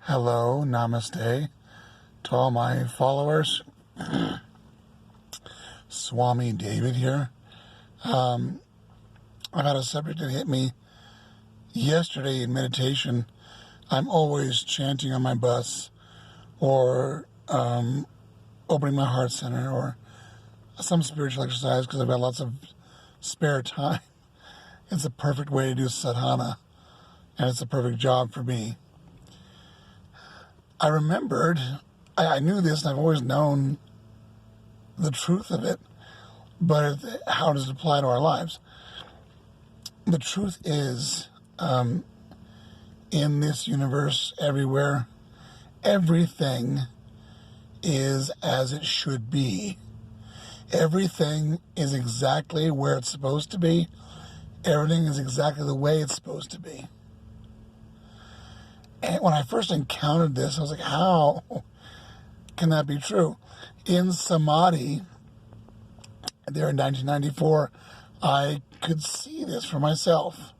Hello, namaste to all my followers. Swami David here. I've had a subject that hit me yesterday in meditation. I'm always chanting on my bus or opening my heart center or some spiritual exercise because I've got lots of spare time. It's a perfect way to do sadhana, and it's a perfect job for me. I remembered, I knew this, and I've always known the truth of it, but how does it apply to our lives? The truth is, in this universe, everywhere, everything is as it should be. Everything is exactly where it's supposed to be. Everything is exactly the way it's supposed to be. And when I first encountered this, I was like, how can that be true? In Samadhi, there in 1994, I could see this for myself.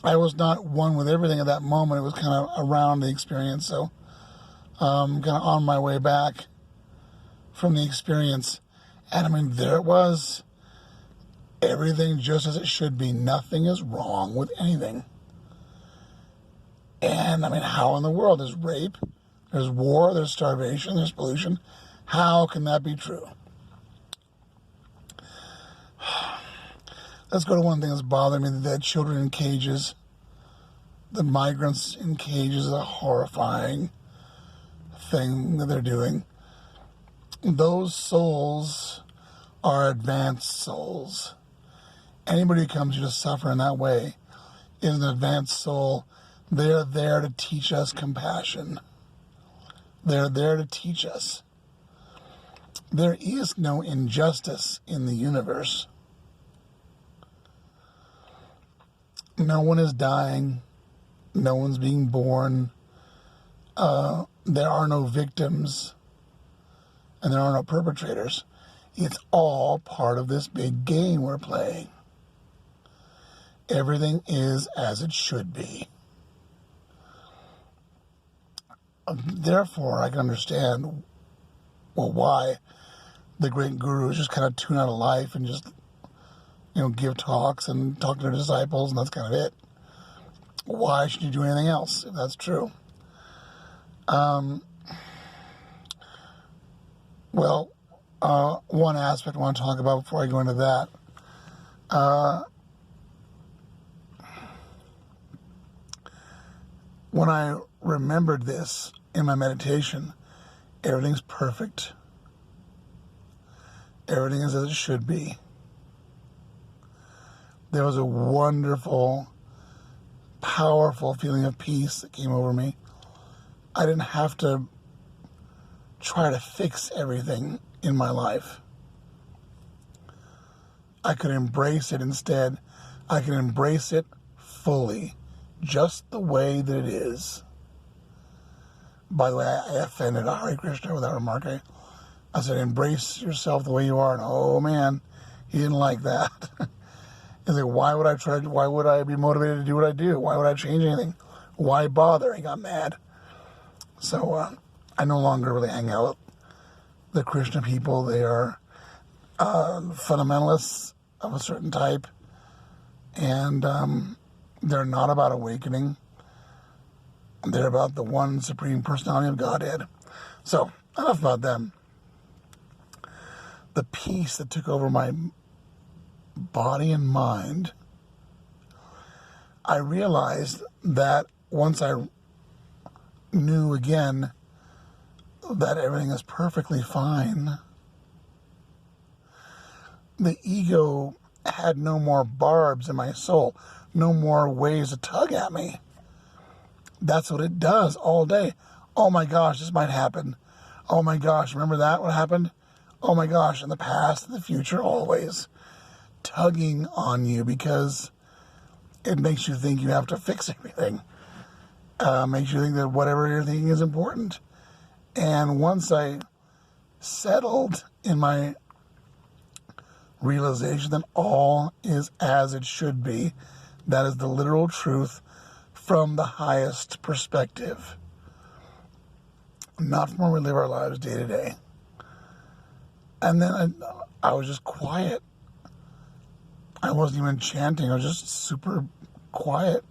I was not one with everything at that moment. It was kind of around the experience, so kind of on my way back from the experience. And I mean, there it was. Everything just as it should be. Nothing is wrong with anything. And, I mean, how in the world? There's rape, there's war, there's starvation, there's pollution. How can that be true? Let's go to one thing that's bothering me, the children in cages. The migrants in cages is a horrifying thing that they're doing. Those souls are advanced souls. Anybody who comes here to suffer in that way is an advanced soul. They're there to teach us compassion. They're there to teach us. There is no injustice in the universe. No one is dying. No one's being born. There are no victims. And there are no perpetrators. It's all part of this big game we're playing. Everything is as it should be. Therefore, I can understand, why the great gurus just kind of tune out of life and just, give talks and talk to their disciples, and that's kind of it. Why should you do anything else, if that's true? One aspect I want to talk about before I go into that. When I remembered this in my meditation, everything's perfect. Everything is as it should be. There was a wonderful, powerful feeling of peace that came over me. I didn't have to try to fix everything in my life. I could embrace it instead. I can embrace it fully, just the way that it is. By the way, I offended Hare Krishna with that remark. I said, embrace yourself the way you are. And oh man, he didn't like that. He's like, why would I be motivated to do what I do? Why would I change anything? Why bother? He got mad. So I no longer really hang out with the Krishna people. They are fundamentalists of a certain type. And they're not about awakening. They're about the one supreme personality of Godhead. So, enough about them. The peace that took over my body and mind, I realized that once I knew again that everything is perfectly fine, the ego had no more barbs in my soul, no more ways to tug at me. That's what it does all day. Oh my gosh, this might happen. Oh my gosh, remember that? What happened? Oh my gosh, in the past, in the future, always tugging on you because it makes you think you have to fix everything. Makes you think that whatever you're thinking is important. And once I settled in my realization that all is as it should be, that is the literal truth, from the highest perspective, not from where we live our lives day to day. And then I was just quiet. I wasn't even chanting. I was just super quiet.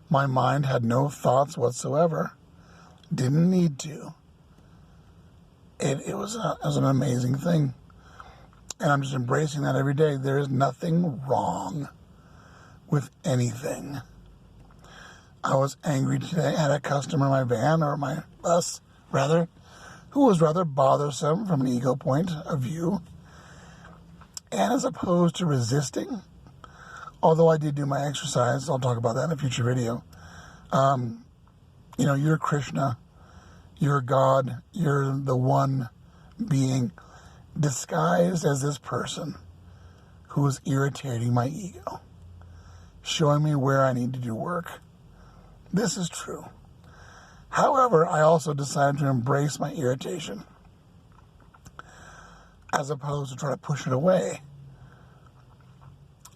My mind had no thoughts whatsoever. Didn't need to. It was an amazing thing. And I'm just embracing that every day. There is nothing wrong with anything. I was angry today. I had a customer in my van, or my bus, rather, who was rather bothersome from an ego point of view. And as opposed to resisting, although I did do my exercise, I'll talk about that in a future video. You're Krishna, you're God, you're the one being disguised as this person who is irritating my ego, showing me where I need to do work. This is true. However, I also decided to embrace my irritation as opposed to try to push it away.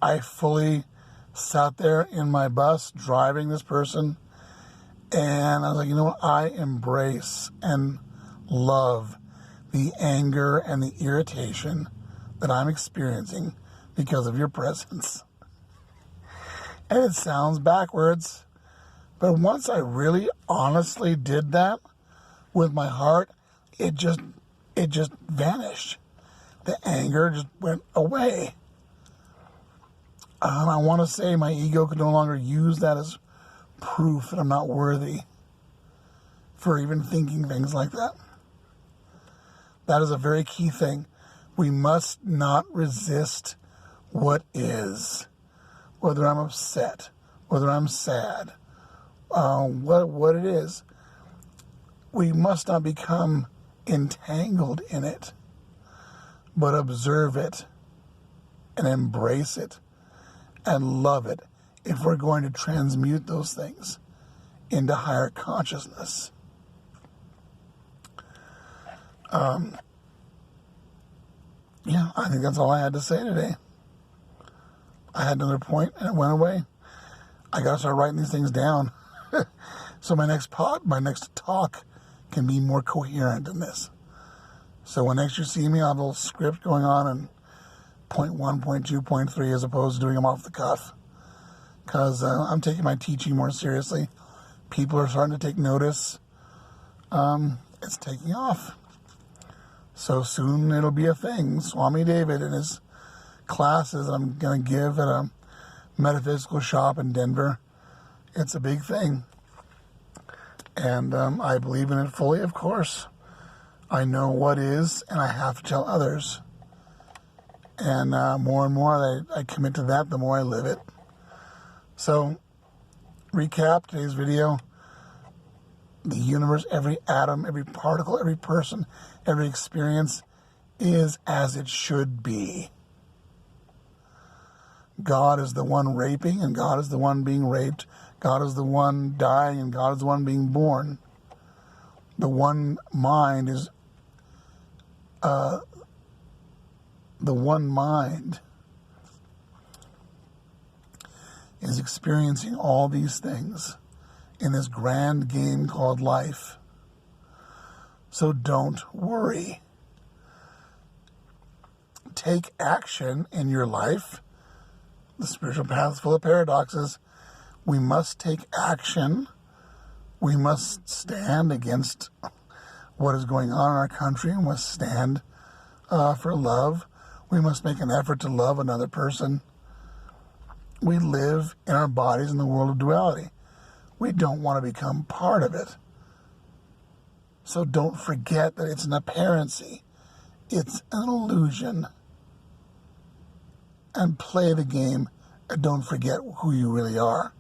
I fully sat there in my bus driving this person, and I was like, you know what? I embrace and love the anger and the irritation that I'm experiencing because of your presence. And it sounds backwards, but once I really honestly did that with my heart, it just vanished. The anger just went away. I want to say my ego could no longer use that as proof that I'm not worthy for even thinking things like that. That is a very key thing. We must not resist what is. Whether I'm upset, whether I'm sad, what it is. We must not become entangled in it, but observe it and embrace it and love it if we're going to transmute those things into higher consciousness. I think that's all I had to say today. I had another point and it went away. I got to start writing these things down so my next talk can be more coherent than this. So when next you see me, I'll have a little script going on and point 1, point 2, point 3, as opposed to doing them off the cuff. Because I'm taking my teaching more seriously. People are starting to take notice. It's taking off. So soon it'll be a thing. Swami David and his classes I'm going to give at a metaphysical shop in Denver. It's a big thing. And I believe in it fully, of course. I know what is, and I have to tell others. And more and more I commit to that, the more I live it. So, recap today's video. The universe, every atom, every particle, every person, every experience is as it should be. God is the one raping, and God is the one being raped. God is the one dying, and God is the one being born. The one mind is experiencing all these things in this grand game called life. So don't worry. Take action in your life. The spiritual path is full of paradoxes. We must take action. We must stand against what is going on in our country. We must stand for love. We must make an effort to love another person. We live in our bodies in the world of duality. We don't want to become part of it. So don't forget that it's an apparency. It's an illusion. And play the game and don't forget who you really are.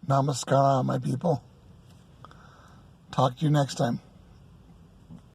Namaskar, my people. Talk to you next time.